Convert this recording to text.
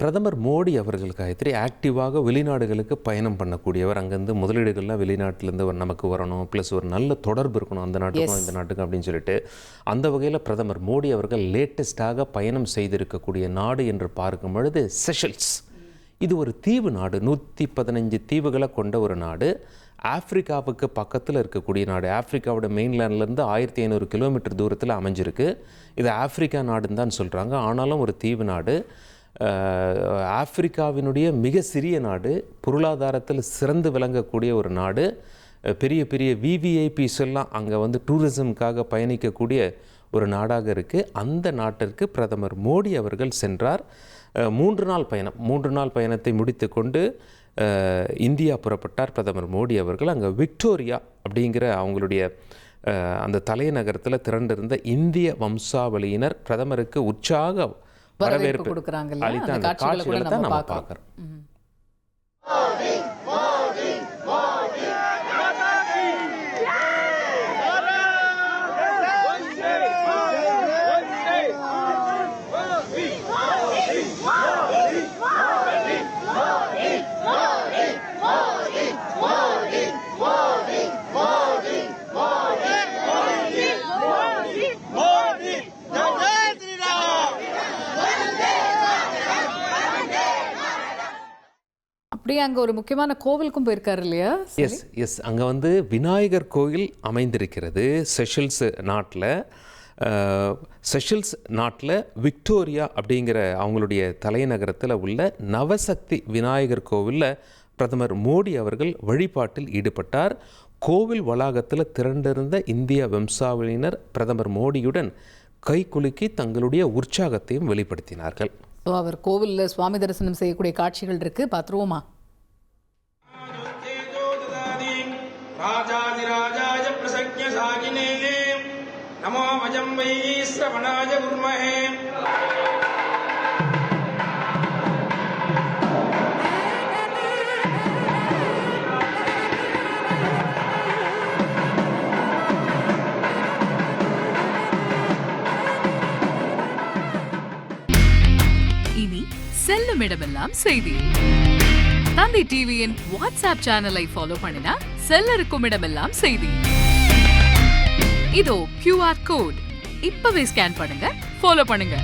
பிரதமர் மோடி அவர்கள் காயத்ரி ஆக்டிவாக வெளிநாடுகளுக்கு பயணம் பண்ணக்கூடியவர். அங்கேருந்து முதலீடுகள்லாம் வெளிநாட்டிலேருந்து நமக்கு வரணும், ப்ளஸ் ஒரு நல்ல தொடர்பு இருக்கணும் அந்த நாட்டுக்கும் இந்த நாட்டுக்கும் அப்படின்னு சொல்லிட்டு, அந்த வகையில் பிரதமர் மோடி அவர்கள் லேட்டஸ்டாக பயணம் செய்திருக்கக்கூடிய நாடு என்று பார்க்கும் பொழுது செஷல்ஸ். இது ஒரு தீவு நாடு, 115 தீவுகளை கொண்ட ஒரு நாடு. ஆஃப்ரிக்காவுக்கு பக்கத்தில் இருக்கக்கூடிய நாடு. ஆஃப்ரிக்காவோட மெயின்லேண்ட்லேருந்து 1500 கிலோமீட்டர் தூரத்தில் அமைஞ்சிருக்கு. இது ஆஃப்ரிக்கா நாடுன்னு தான் சொல்கிறாங்க, ஆனாலும் ஒரு தீவு நாடு. ஆஃப்ரிக்காவினுடைய மிக சிறிய நாடு, பொருளாதாரத்தில் சிறந்து விளங்கக்கூடிய ஒரு நாடு. பெரிய பெரிய விவிஐபிஸ் எல்லாம் அங்கே டூரிசம்காக பயணிக்கக்கூடிய ஒரு நாடாக இருக்குது. அந்த நாட்டிற்கு பிரதமர் மோடி அவர்கள் சென்றார். 3 நாள் பயணத்தை முடித்து கொண்டு இந்தியா புறப்பட்டார் பிரதமர் மோடி அவர்கள். அங்கே விக்டோரியா அப்படிங்கிற அவங்களுடைய அந்த தலைநகரத்தில் திரண்டிருந்த இந்திய வம்சாவளியினர் பிரதமருக்கு உற்சாக வரவேற்பு அளித்த அந்த காட்சிகளை தான் நம்ம பார்க்குறோம். அப்படியே அங்கே ஒரு முக்கியமான கோவிலுக்கும் போயிருக்காரு இல்லையா? எஸ் அங்கே விநாயகர் கோயில் அமைந்திருக்கிறது செஷல்ஸ் நாட்டில். செஷல்ஸ் நாட்டில் விக்டோரியா அப்படிங்கிற அவங்களுடைய தலைநகரத்தில் உள்ள நவசக்தி விநாயகர் கோவிலில் பிரதமர் மோடி அவர்கள் வழிபாட்டில் ஈடுபட்டார். கோவில் வளாகத்தில் திரண்டிருந்த இந்திய வம்சாவளியினர் பிரதமர் மோடியுடன் கைகுலுக்கி தங்களுடைய உற்சாகத்தையும் வெளிப்படுத்தினார்கள். அவர் கோவிலில் சுவாமி தரிசனம் செய்யக்கூடிய காட்சிகள் இருக்கு, பார்த்துருவோமா? ராஜாதிராஜாய பிரசக்ய சாகினே நமோ வஜம் வை ஸ்ரவணாய குர்மஹே. இனி செல்லும் இடமெல்லாம் செய்தி. தந்தி டிவியின் வாட்ஸ்அப் சேனலை ஃபாலோ பண்ணினா செல்ல இருக்கும் இடமெல்லாம் செய்தி. இதோ QR கோட், இப்பவே ஸ்கேன் பண்ணுங்க, ஃபாலோ பண்ணுங்க.